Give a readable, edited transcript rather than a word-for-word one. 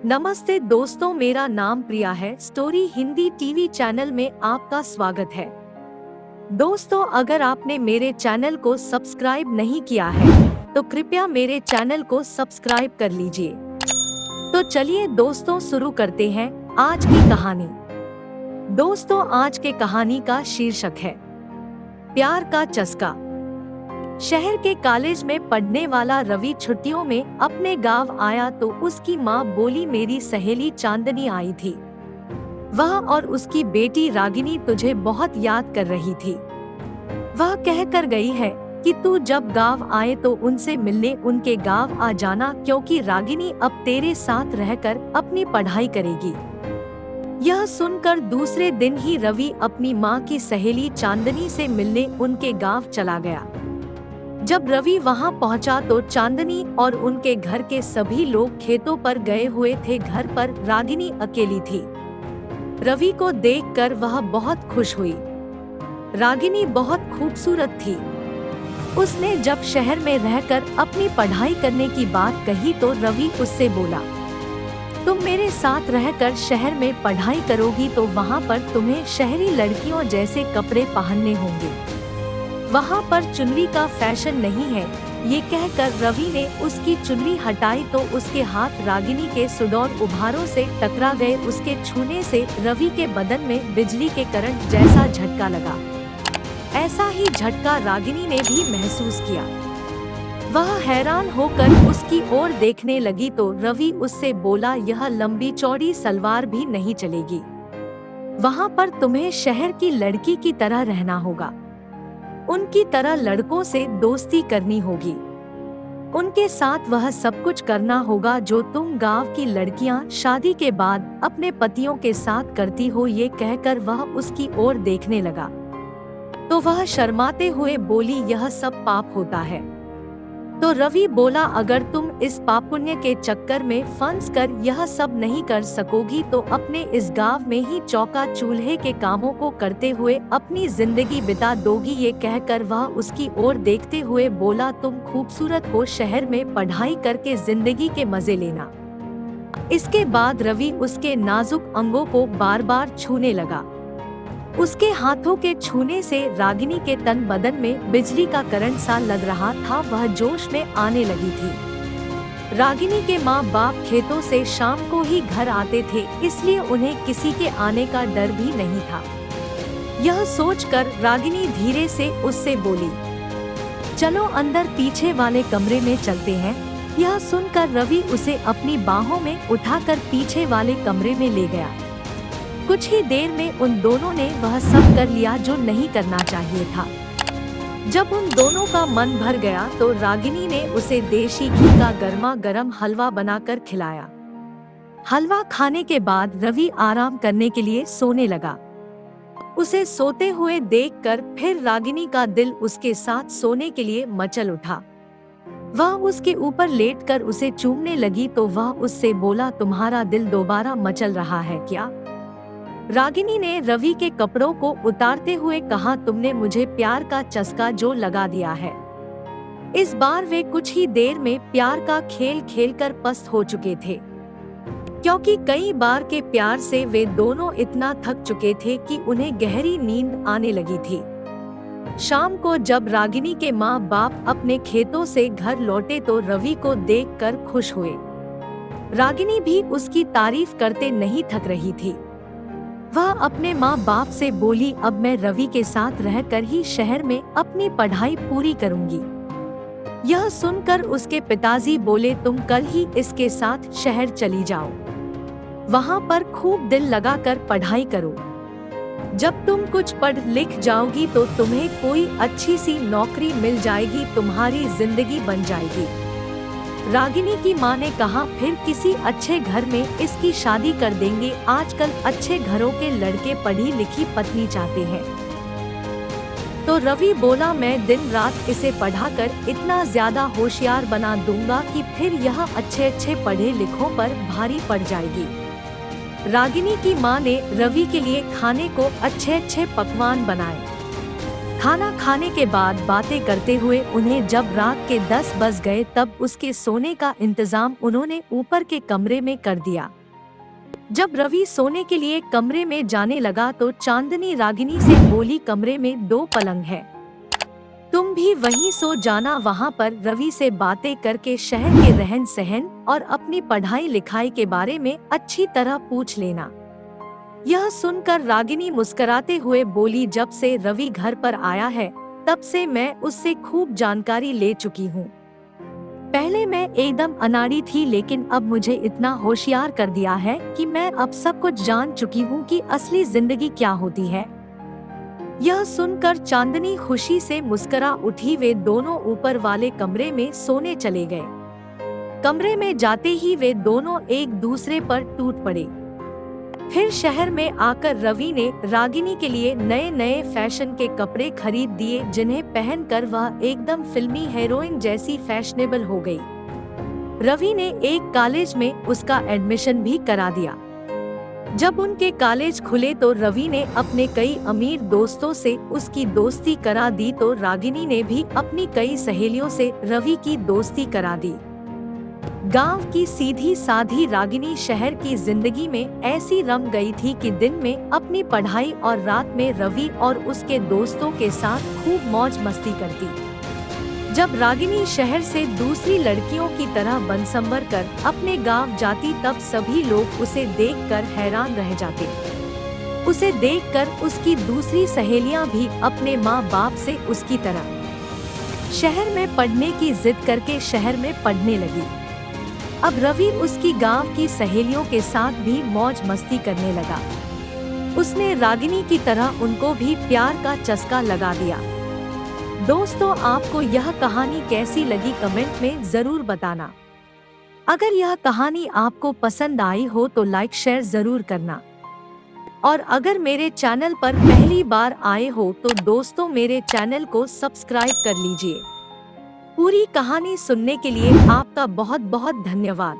नमस्ते दोस्तों, मेरा नाम प्रिया है। स्टोरी हिंदी टीवी चैनल में आपका स्वागत है। दोस्तों, अगर आपने मेरे चैनल को सब्सक्राइब नहीं किया है तो कृपया मेरे चैनल को सब्सक्राइब कर लीजिए। तो चलिए दोस्तों, शुरू करते हैं आज की कहानी। दोस्तों, आज के कहानी का शीर्षक है प्यार का चस्का। शहर के कॉलेज में पढ़ने वाला रवि छुट्टियों में अपने गांव आया तो उसकी माँ बोली, मेरी सहेली चांदनी आई थी। वह और उसकी बेटी रागिनी तुझे बहुत याद कर रही थी। वह कह कर गई है कि तू जब गांव आए तो उनसे मिलने उनके गांव आ जाना, क्योंकि रागिनी अब तेरे साथ रहकर अपनी पढ़ाई करेगी। यह सुनकर दूसरे दिन ही रवि अपनी माँ की सहेली चांदनी से मिलने उनके गांव चला गया। जब रवि वहां पहुंचा तो चांदनी और उनके घर के सभी लोग खेतों पर गए हुए थे। घर पर रागिनी अकेली थी। रवि को देखकर वह बहुत खुश हुई। रागिनी बहुत खूबसूरत थी। उसने जब शहर में रहकर अपनी पढ़ाई करने की बात कही तो रवि उससे बोला, तुम मेरे साथ रहकर शहर में पढ़ाई करोगी तो वहाँ पर तुम्हें शहरी लड़कियों जैसे कपड़े पहनने होंगे। वहाँ पर चुनरी का फैशन नहीं है। ये कहकर रवि ने उसकी चुनरी हटाई तो उसके हाथ रागिनी के सुडौल उभारों से टकरा गए। उसके छूने से रवि के बदन में बिजली के करंट जैसा झटका लगा। ऐसा ही झटका रागिनी ने भी महसूस किया। वह हैरान होकर उसकी ओर देखने लगी तो रवि उससे बोला, यह लंबी चौड़ी सलवार भी नहीं चलेगी। वहाँ पर तुम्हें शहर की लड़की की तरह रहना होगा। उनकी तरह लड़कों से दोस्ती करनी होगी। उनके साथ वह सब कुछ करना होगा जो तुम गांव की लड़कियां शादी के बाद अपने पतियों के साथ करती हो। ये कहकर वह उसकी ओर देखने लगा तो वह शर्माते हुए बोली, यह सब पाप होता है। तो रवि बोला, अगर तुम इस पापुण्य के चक्कर में फंस कर यह सब नहीं कर सकोगी तो अपने इस गांव में ही चौका चूल्हे के कामों को करते हुए अपनी जिंदगी बिता दोगी। ये कहकर वह उसकी ओर देखते हुए बोला, तुम खूबसूरत हो, शहर में पढ़ाई करके जिंदगी के मजे लेना। इसके बाद रवि उसके नाजुक अंगों को बार बार छूने लगा। उसके हाथों के छूने से रागिनी के तन बदन में बिजली का करंट सा लग रहा था। वह जोश में आने लगी थी। रागिनी के माँ बाप खेतों से शाम को ही घर आते थे, इसलिए उन्हें किसी के आने का डर भी नहीं था। यह सोचकर रागिनी धीरे से उससे बोली, चलो अंदर पीछे वाले कमरे में चलते हैं। यह सुनकर रवि उसे अपनी बाहों में उठाकर पीछे वाले कमरे में ले गया। कुछ ही देर में उन दोनों ने वह सब कर लिया जो नहीं करना चाहिए था। जब उन दोनों का मन भर गया तो रागिनी ने उसे देशी घी का गर्मा गर्म हलवा बनाकर खिलाया। हलवा खाने के बाद रवि आराम करने के लिए सोने लगा। उसे सोते हुए देखकर फिर रागिनी का दिल उसके साथ सोने के लिए मचल उठा। वह उसके ऊपर लेटकर उसे चूमने लगी तो वह उससे बोला, तुम्हारा दिल दोबारा मचल रहा है क्या? रागिनी ने रवि के कपड़ों को उतारते हुए कहा, तुमने मुझे प्यार का चस्का जो लगा दिया है। इस बार वे कुछ ही देर में प्यार का खेल खेलकर पस्त हो चुके थे, क्योंकि कई बार के प्यार से वे दोनों इतना थक चुके थे कि उन्हें गहरी नींद आने लगी थी। शाम को जब रागिनी के माँ बाप अपने खेतों से घर लौटे तो रवि को देखकर खुश हुए। रागिनी भी उसकी तारीफ करते नहीं थक रही थी। वह अपने माँ बाप से बोली, अब मैं रवि के साथ रहकर ही शहर में अपनी पढ़ाई पूरी करूंगी। यह सुनकर उसके पिताजी बोले, तुम कल ही इसके साथ शहर चली जाओ। वहाँ पर खूब दिल लगाकर पढ़ाई करो। जब तुम कुछ पढ़ लिख जाओगी तो तुम्हें कोई अच्छी सी नौकरी मिल जाएगी, तुम्हारी जिंदगी बन जाएगी। रागिनी की माँ ने कहा, फिर किसी अच्छे घर में इसकी शादी कर देंगे। आजकल अच्छे घरों के लड़के पढ़ी लिखी पत्नी चाहते हैं। तो रवि बोला, मैं दिन रात इसे पढ़ाकर इतना ज्यादा होशियार बना दूंगा कि फिर यह अच्छे पढ़े लिखों पर भारी पड़ जाएगी। रागिनी की माँ ने रवि के लिए खाने को अच्छे पकवान बनाए। खाना खाने के बाद बातें करते हुए उन्हें जब रात के 10 बज गए तब उसके सोने का इंतजाम उन्होंने ऊपर के कमरे में कर दिया। जब रवि सोने के लिए कमरे में जाने लगा तो चांदनी रागिनी से बोली, कमरे में 2 पलंग है, तुम भी वहीं सो जाना। वहां पर रवि से बातें करके शहर के रहन सहन और अपनी पढ़ाई लिखाई के बारे में अच्छी तरह पूछ लेना। यह सुनकर रागिनी मुस्कुराते हुए बोली, जब से रवि घर पर आया है तब से मैं उससे खूब जानकारी ले चुकी हूँ। पहले मैं एकदम अनाड़ी थी, लेकिन अब मुझे इतना होशियार कर दिया है कि मैं अब सब कुछ जान चुकी हूँ कि असली जिंदगी क्या होती है। यह सुनकर चांदनी खुशी से मुस्कुरा उठी। वे दोनों ऊपर वाले कमरे में सोने चले गए। कमरे में जाते ही वे दोनों एक दूसरे पर टूट पड़े। फिर शहर में आकर रवि ने रागिनी के लिए नए नए फैशन के कपड़े खरीद दिए, जिन्हें पहनकर वह एकदम फिल्मी हीरोइन जैसी फैशनेबल हो गई। रवि ने एक कॉलेज में उसका एडमिशन भी करा दिया। जब उनके कॉलेज खुले तो रवि ने अपने कई अमीर दोस्तों से उसकी दोस्ती करा दी, तो रागिनी ने भी अपनी कई सहेलियों से रवि की दोस्ती करा दी। गांव की सीधी साधी रागिनी शहर की जिंदगी में ऐसी रम गई थी कि दिन में अपनी पढ़ाई और रात में रवि और उसके दोस्तों के साथ खूब मौज मस्ती करती। जब रागिनी शहर से दूसरी लड़कियों की तरह बनसंवर कर अपने गांव जाती तब सभी लोग उसे देखकर हैरान रह जाते। उसे देखकर उसकी दूसरी सहेलियां भी अपने माँ बाप से उसकी तरह शहर में पढ़ने की जिद करके शहर में पढ़ने लगी। अब रवि उसकी गांव की सहेलियों के साथ भी मौज मस्ती करने लगा। उसने रागिनी की तरह उनको भी प्यार का चस्का लगा दिया। दोस्तों, आपको यह कहानी कैसी लगी कमेंट में जरूर बताना। अगर यह कहानी आपको पसंद आई हो तो लाइक शेयर जरूर करना। और अगर मेरे चैनल पर पहली बार आए हो तो दोस्तों मेरे चैनल को सब्सक्राइब कर लीजिए। पूरी कहानी सुनने के लिए आपका बहुत बहुत धन्यवाद।